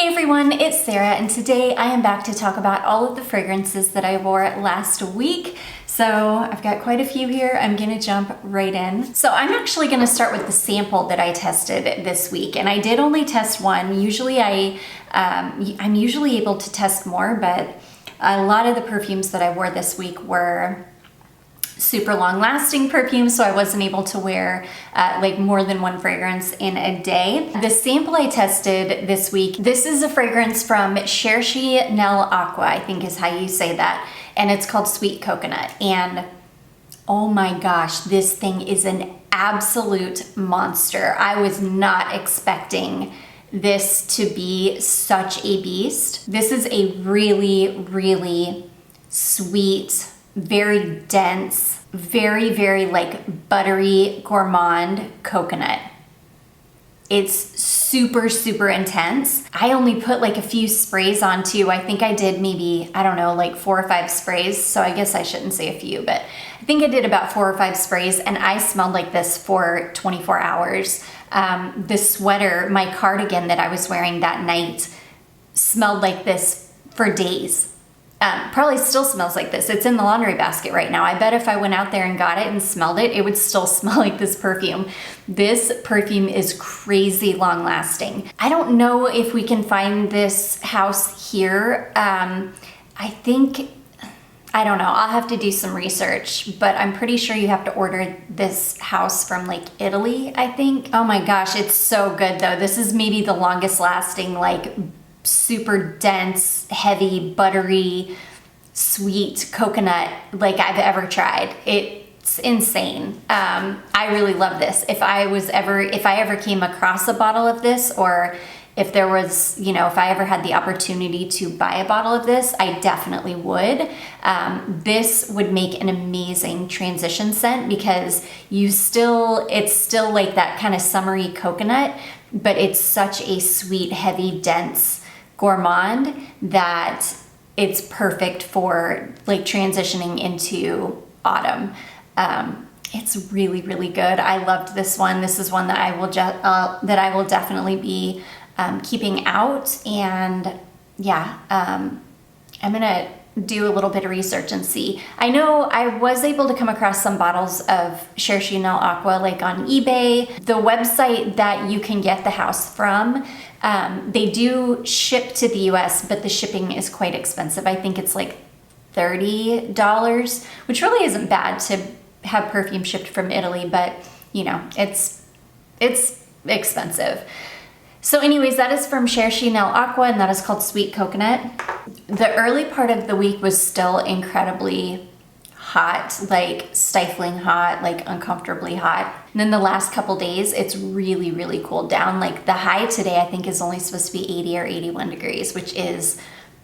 Hey everyone, it's Sarah, and today I am back to talk about all of the fragrances that I wore last week. So I've got quite a few here. I'm gonna jump right in. So I'm actually gonna start with the sample that I tested this week, and I did only test one. Usually I'm usually able to test more, but a lot of the perfumes that I wore this week were super long lasting perfumes, so I wasn't able to wear like more than one fragrance in a day. The sample I tested this week, this is a fragrance from Shalimar Aqua, I think is how you say that, and it's called Sweet Coconut. And oh my gosh, this thing is an absolute monster. I was not expecting this to be such a beast. This is a really sweet, very dense, very like buttery gourmand coconut. It's super intense. I only put like a few sprays on too. I think I did maybe, I don't know, like 4 or 5 sprays. So I guess I shouldn't say a few, but I think I did about 4 or 5 sprays, and I smelled like this for 24 hours. The sweater, my cardigan that I was wearing that night, smelled like this for days. Probably still smells like this. It's in the laundry basket right now. I bet if I went out there and got it and smelled it, it would still smell like this perfume. This perfume is crazy long lasting. I don't know if we can find this house here. I don't know. I'll have to do some research, but I'm pretty sure you have to order this house from like Italy, I think. Oh my gosh, it's so good though. This is maybe the longest lasting, like super dense, heavy, buttery, sweet coconut like I've ever tried. It's insane. I really love this. If I ever came across a bottle of this, or if there was, if I ever had the opportunity to buy a bottle of this, I definitely would. This would make an amazing transition scent because it's still like that kind of summery coconut, but it's such a sweet, heavy, dense gourmand that it's perfect for like transitioning into autumn. It's really good. I loved this one. This is one that I will definitely be keeping out, and yeah, I'm gonna do a little bit of research and see. I know I was able to come across some bottles of Shalimar Aqua like on eBay. The website that you can get the house from, they do ship to the US, but the shipping is quite expensive. I think it's like $30, which really isn't bad to have perfume shipped from Italy, but it's expensive. So anyways, that is from Shalimar Aqua, and that is called Sweet Coconut. The early part of the week was still incredibly hot, like stifling hot, like uncomfortably hot. And then the last couple days, it's really cooled down. Like the high today, I think is only supposed to be 80 or 81 degrees, which is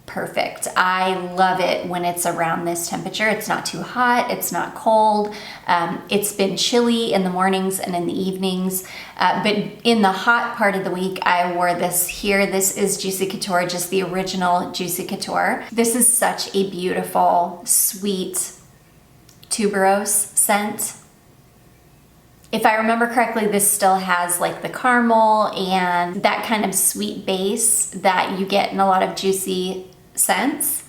perfect. I love it when it's around this temperature. It's not too hot, it's not cold. It's been chilly in the mornings and in the evenings, but in the hot part of the week, I wore this here. This is Juicy Couture, just the original Juicy Couture. This is such a beautiful, sweet tuberose scent. If I remember correctly, this still has like the caramel and that kind of sweet base that you get in a lot of juicy scents.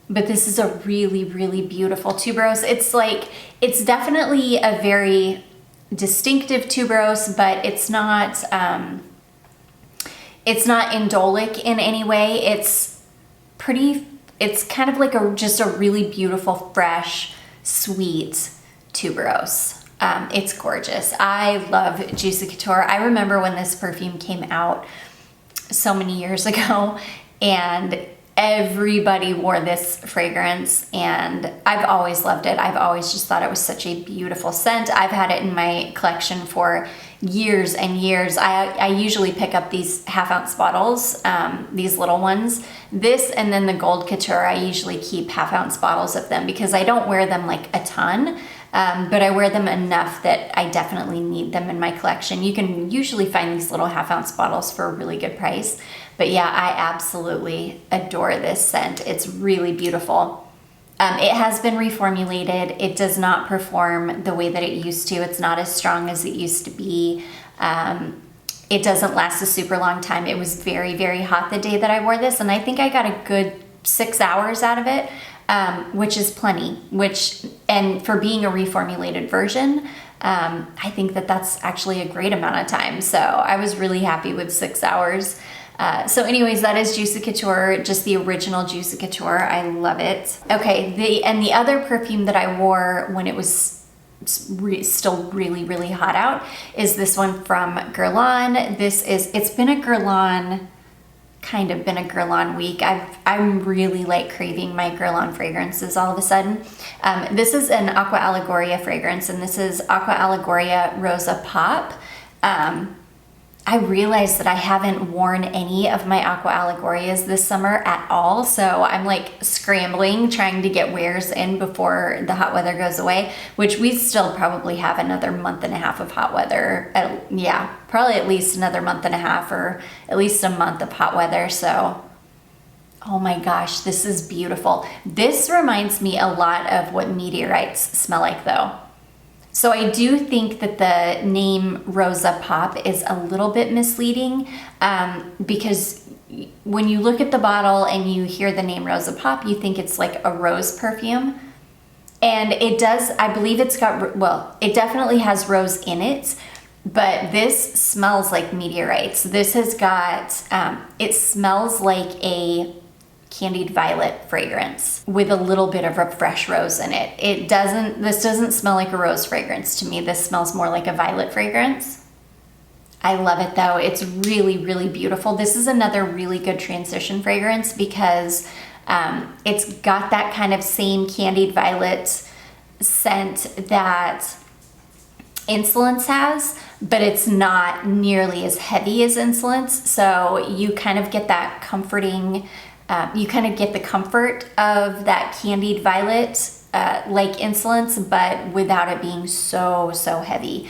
But this is a really beautiful tuberose. It's definitely a very distinctive tuberose, but it's not indolic in any way. It's kind of like just a really beautiful, fresh, sweet tuberose. It's gorgeous. I love Juicy Couture. I remember when this perfume came out so many years ago, and everybody wore this fragrance, and I've always loved it. I've always just thought it was such a beautiful scent. I've had it in my collection for years and years. I usually pick up these half-ounce bottles, these little ones. This and then the Gold Couture, I usually keep half-ounce bottles of them because I don't wear them like a ton. But I wear them enough that I definitely need them in my collection. You can usually find these little half-ounce bottles for a really good price. But yeah, I absolutely adore this scent. It's really beautiful. It has been reformulated. It does not perform the way that it used to. It's not as strong as it used to be. it doesn't last a super long time. It was very, very hot the day that I wore this, and I think I got a good 6 hours out of it, which is plenty, and for being a reformulated version, I think that that's actually a great amount of time. So I was really happy with 6 hours. So anyways, that is Juicy Couture, just the original Juicy Couture. I love it. Okay, the other perfume that I wore when it was still really, really hot out is this one from Guerlain. It's been a Guerlain, kind of been a Guerlain week. I'm really like craving my Guerlain fragrances all of a sudden. This is an Aqua Allegoria fragrance, and this is Aqua Allegoria Rosa Pop. I realized that I haven't worn any of my Aqua Allegorias this summer at all, so I'm like scrambling, trying to get wears in before the hot weather goes away, which we still probably have another month and a half of hot weather. Yeah, probably at least another month and a half, or at least a month of hot weather, so oh my gosh, this is beautiful. This reminds me a lot of what meteorites smell like though. So I do think that the name Rosa Pop is a little bit misleading, because when you look at the bottle and you hear the name Rosa Pop, you think it's like a rose perfume. And it does, I believe it's got, well, it definitely has rose in it, but this smells like meteorites. This has got, it smells like a candied violet fragrance with a little bit of a fresh rose in it. This doesn't smell like a rose fragrance to me. This smells more like a violet fragrance. I love it though. It's really, really beautiful. This is another really good transition fragrance because it's got that kind of same candied violet scent that Insolence has, but it's not nearly as heavy as Insolence. So you kind of get that comforting, you kind of get the comfort of that candied violet like Insolence, but without it being so heavy,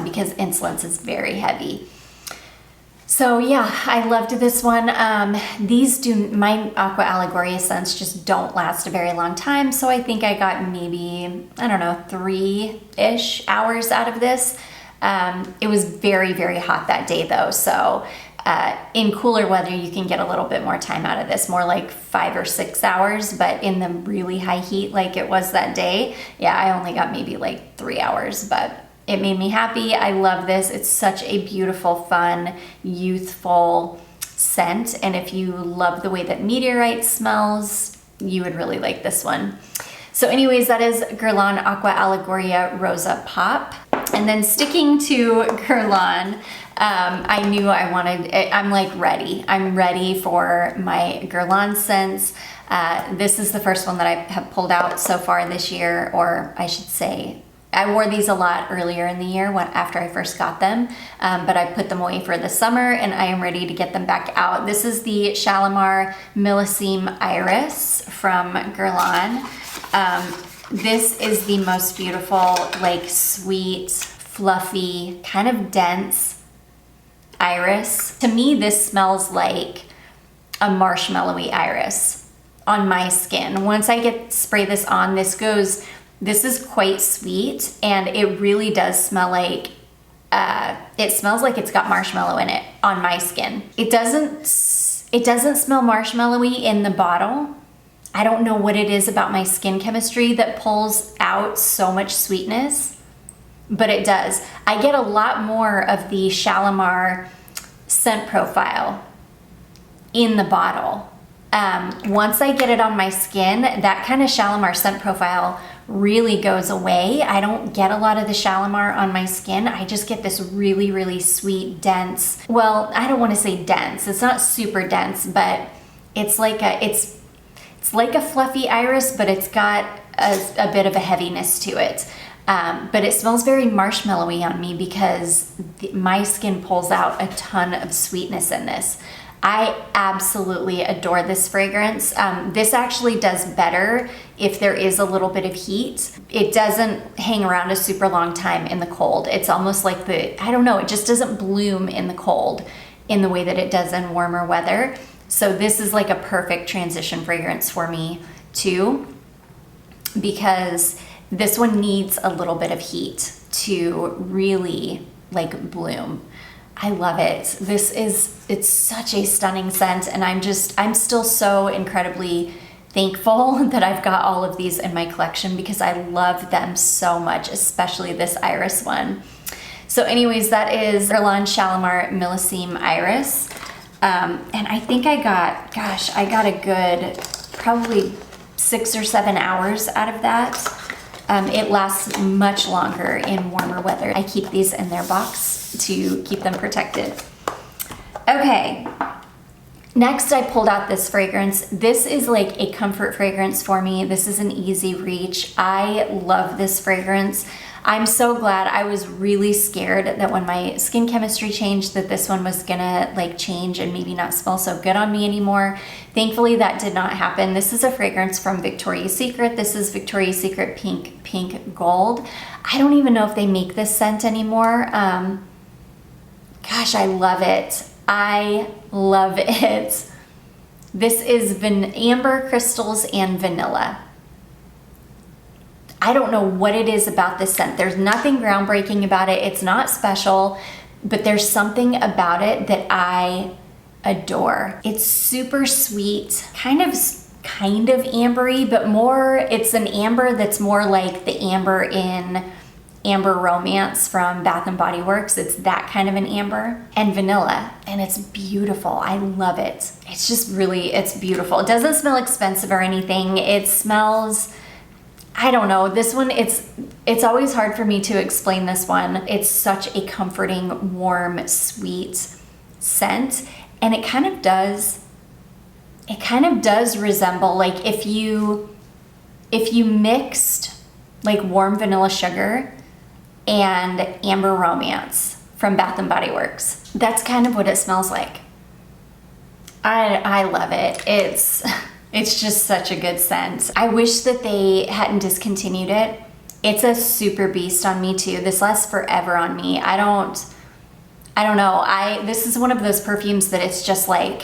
because Insolence is very heavy. So yeah, I loved this one. My Aqua Allegoria scents just don't last a very long time, so I think I got maybe, I don't know, 3-ish hours out of this. It was very, very hot that day though, so in cooler weather, you can get a little bit more time out of this, more like 5 or 6 hours, but in the really high heat like it was that day, yeah, I only got maybe like 3 hours, but it made me happy. I love this. It's such a beautiful, fun, youthful scent, and if you love the way that meteorite smells, you would really like this one. So anyways, that is Guerlain Aqua Allegoria Rosa Pop. And then sticking to Guerlain, I knew I'm like ready. I'm ready for my Guerlain scents. This is the first one that I have pulled out so far this year, or I should say, I wore these a lot earlier in the year after I first got them, but I put them away for the summer and I am ready to get them back out. This is the Shalimar Millesime Iris from Guerlain. This is the most beautiful, like sweet, fluffy, kind of dense iris. To me, this smells like a marshmallowy iris on my skin. Once I spray this on, this is quite sweet, and it really does smell like, it smells like it's got marshmallow in it on my skin. It doesn't smell marshmallowy in the bottle. I don't know what it is about my skin chemistry that pulls out so much sweetness, but it does. I get a lot more of the Shalimar scent profile in the bottle. Once I get it on my skin, that kind of Shalimar scent profile really goes away. I don't get a lot of the Shalimar on my skin. I just get this really, really sweet, dense, well, I don't want to say dense. It's not super dense, but it's like a fluffy iris, but it's got a bit of a heaviness to it. But it smells very marshmallowy on me because my skin pulls out a ton of sweetness in this. I absolutely adore this fragrance. This actually does better if there is a little bit of heat. It doesn't hang around a super long time in the cold. It's almost like I don't know, it just doesn't bloom in the cold in the way that it does in warmer weather. So this is like a perfect transition fragrance for me too, because this one needs a little bit of heat to really like bloom. I love it. It's such a stunning scent, and I'm still so incredibly thankful that I've got all of these in my collection because I love them so much, especially this iris one. So anyways, that is Guerlain Shalimar Millesime Iris. And I think I got a good probably 6 or 7 hours out of that. It lasts much longer in warmer weather. I keep these in their box to keep them protected. Okay, next I pulled out this fragrance. This is like a comfort fragrance for me. This is an easy reach. I love this fragrance. I'm so glad. I was really scared that when my skin chemistry changed that this one was gonna like change and maybe not smell so good on me anymore. Thankfully that did not happen. This is a fragrance from Victoria's Secret. This is Victoria's Secret Pink Gold. I don't even know if they make this scent anymore. Gosh, I love it. I love it. This is amber crystals and vanilla. I don't know what it is about this scent. There's nothing groundbreaking about it. It's not special, but there's something about it that I adore. It's super sweet, kind of ambery, but more, it's an amber that's more like the amber in Amber Romance from Bath & Body Works. It's that kind of an amber, and vanilla, and it's beautiful. I love it. It's just really, it's beautiful. It doesn't smell expensive or anything. It smells, I don't know, this one, it's always hard for me to explain this one. It's such a comforting, warm, sweet scent, and it kind of does resemble, like if you mixed like warm vanilla sugar and Amber Romance from Bath & Body Works. That's kind of what it smells like. I love it. It's just such a good scent. I wish that they hadn't discontinued it. It's a super beast on me too. This lasts forever on me. I don't know. This is one of those perfumes that it's just like,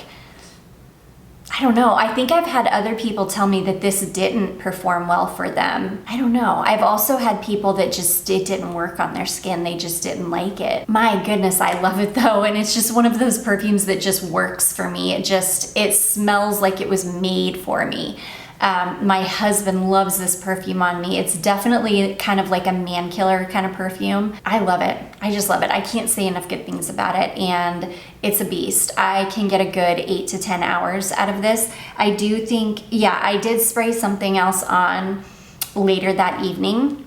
I don't know. I think I've had other people tell me that this didn't perform well for them. I don't know. I've also had people that it didn't work on their skin. They just didn't like it. My goodness, I love it though. And it's just one of those perfumes that just works for me. It smells like it was made for me. My husband loves this perfume on me. It's definitely kind of like a man killer kind of perfume. I love it. I just love it. I can't say enough good things about it, and it's a beast. I can get a good 8 to 10 hours out of this. I do think, yeah, I did spray something else on later that evening,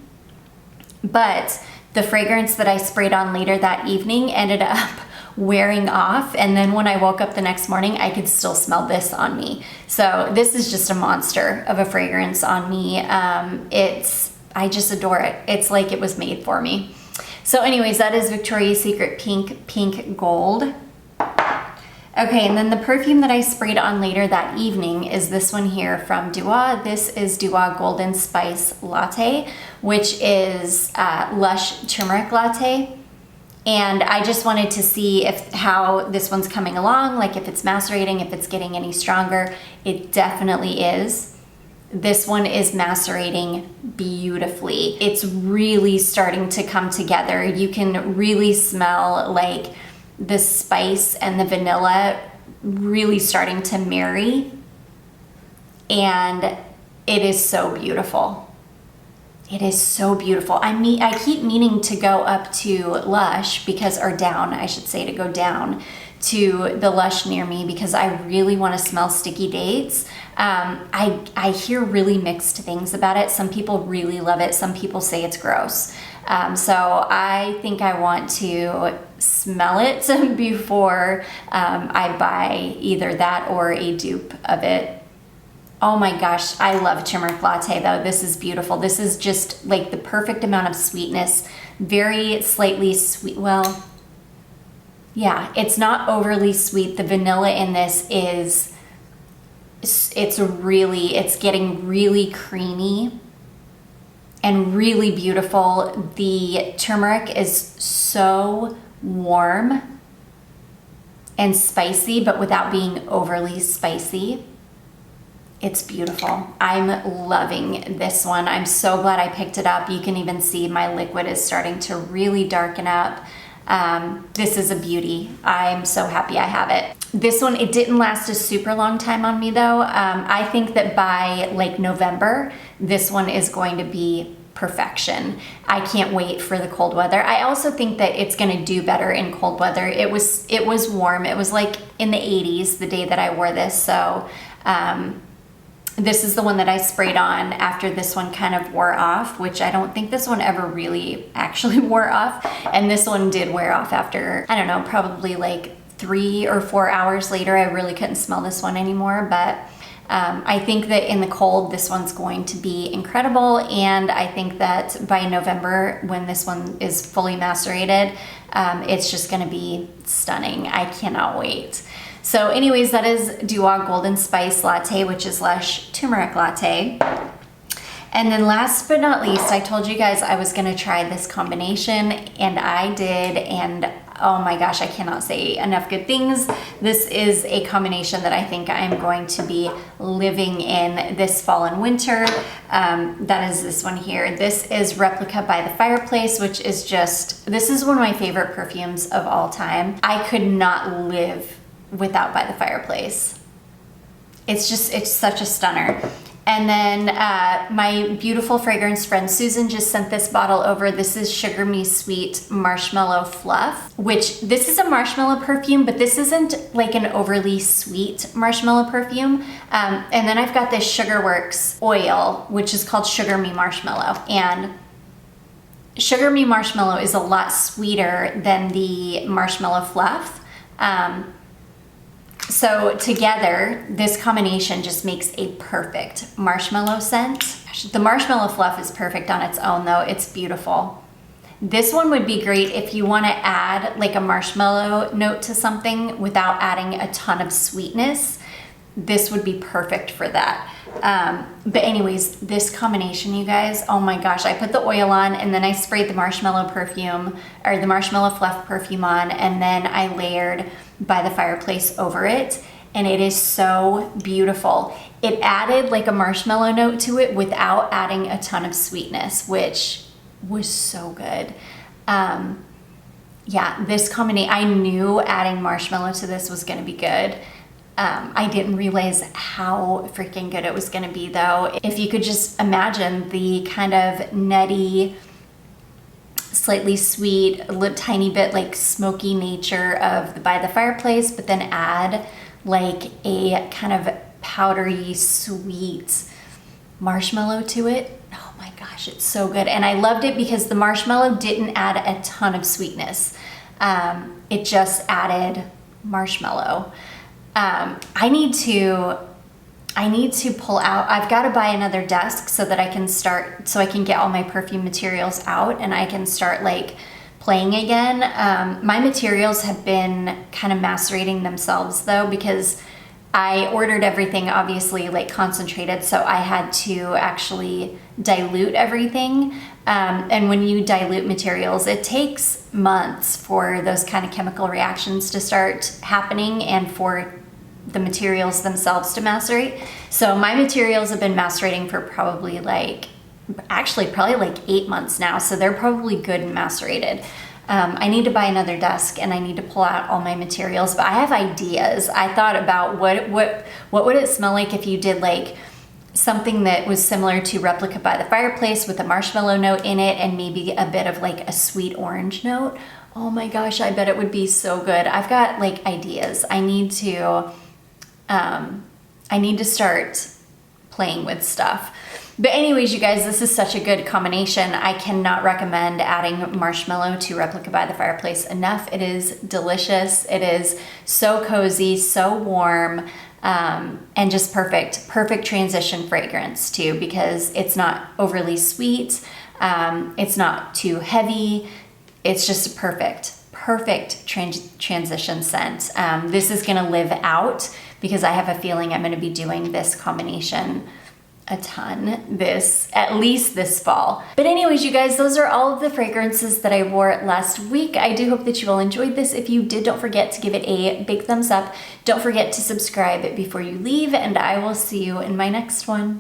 but the fragrance that I sprayed on later that evening ended up wearing off, and then when I woke up the next morning I could still smell this on me. So this is just a monster of a fragrance on me. I just adore it. It's like it was made for me. So anyways, that is Victoria's Secret Pink Gold. Okay, and then the perfume that I sprayed on later that evening is this one here from Dua. This is Dua Golden Spice Latte, which is Lush Turmeric Latte. And I just wanted to see how this one's coming along, like if it's macerating, if it's getting any stronger. It definitely is. This one is macerating beautifully. It's really starting to come together. You can really smell like the spice and the vanilla really starting to marry. And it is so beautiful. It is so beautiful. I keep meaning to go up to Lush to go down to the Lush near me because I really want to smell Sticky Dates. I hear really mixed things about it. Some people really love it. Some people say it's gross. So I think I want to smell it before I buy either that or a dupe of it. Oh my gosh, I love turmeric latte though. This is beautiful. This is just like the perfect amount of sweetness. Very slightly sweet. Well, yeah, it's not overly sweet. The vanilla in this it's getting really creamy and really beautiful. The turmeric is so warm and spicy, but without being overly spicy. It's beautiful. I'm loving this one. I'm so glad I picked it up. You can even see my liquid is starting to really darken up. This is a beauty. I'm so happy I have it. This one, it didn't last a super long time on me though. I think that by like November, this one is going to be perfection. I can't wait for the cold weather. I also think that it's gonna do better in cold weather. It was warm. It was like in the 80s the day that I wore this. So this is the one that I sprayed on after this one kind of wore off, which I don't think this one ever really actually wore off. And this one did wear off after, I don't know, probably like 3 or 4 hours later. I really couldn't smell this one anymore, but I think that in the cold, this one's going to be incredible. And I think that by November, when this one is fully macerated, it's just gonna be stunning. I cannot wait. So anyways, that is Dua Golden Spice Latte, which is Lush Turmeric Latte. And then last but not least, I told you guys I was gonna try this combination, and I did, and oh my gosh, I cannot say enough good things. This is a combination that I think I'm going to be living in this fall and winter. That is this one here. This is Replica by the Fireplace, which is just, this is one of my favorite perfumes of all time. I could not live without By the Fireplace. It's such a stunner. And then my beautiful fragrance friend Susan just sent this bottle over. This is Sugar Me Sweet Marshmallow Fluff, which this is a marshmallow perfume, but this isn't like an overly sweet marshmallow perfume. And then I've got this Sugarworks oil, which is called Sugar Me Marshmallow. And Sugar Me Marshmallow is a lot sweeter than the Marshmallow Fluff. So together, this combination just makes a perfect marshmallow scent. The Marshmallow Fluff is perfect on its own though. It's beautiful. This one would be great if you want to add like a marshmallow note to something without adding a ton of sweetness. This would be perfect for that. But anyways, this combination, you guys, oh my gosh, I put the oil on and then I sprayed the marshmallow perfume or the Marshmallow Fluff perfume on, and then I layered By the Fireplace over it, and it is so beautiful. It added like a marshmallow note to it without adding a ton of sweetness, which was so good. Yeah, this combination, I knew adding marshmallow to this was gonna be good. I didn't realize how freaking good it was gonna be though. If you could just imagine the kind of nutty, slightly sweet, a tiny bit like smoky nature of the By the Fireplace, but then add like a kind of powdery sweet marshmallow to it. Oh my gosh, it's so good. And I loved it because the marshmallow didn't add a ton of sweetness. It just added marshmallow. I need to pull out, I've got to buy another desk so that I can get all my perfume materials out and I can start like playing again. My materials have been kind of macerating themselves though, because I ordered everything obviously like concentrated, so I had to actually dilute everything. And when you dilute materials, it takes months for those kind of chemical reactions to start happening and for the materials themselves to macerate. So my materials have been macerating for probably like 8 months now. So they're probably good and macerated. I need to buy another desk and I need to pull out all my materials, but I have ideas. I thought about what would it smell like if you did like something that was similar to Replica by the Fireplace with a marshmallow note in it and maybe a bit of like a sweet orange note. Oh my gosh, I bet it would be so good. I've got like ideas. I need to start playing with stuff. But anyways, you guys, this is such a good combination. I cannot recommend adding marshmallow to Replica by the Fireplace enough. It is delicious. It is so cozy, so warm, and just perfect transition fragrance too, because it's not overly sweet. It's not too heavy. It's just a perfect transition scent. This is gonna live out because I have a feeling I'm gonna be doing this combination a ton at least this fall. But anyways, you guys, those are all of the fragrances that I wore last week. I do hope that you all enjoyed this. If you did, don't forget to give it a big thumbs up. Don't forget to subscribe before you leave, and I will see you in my next one.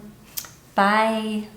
Bye.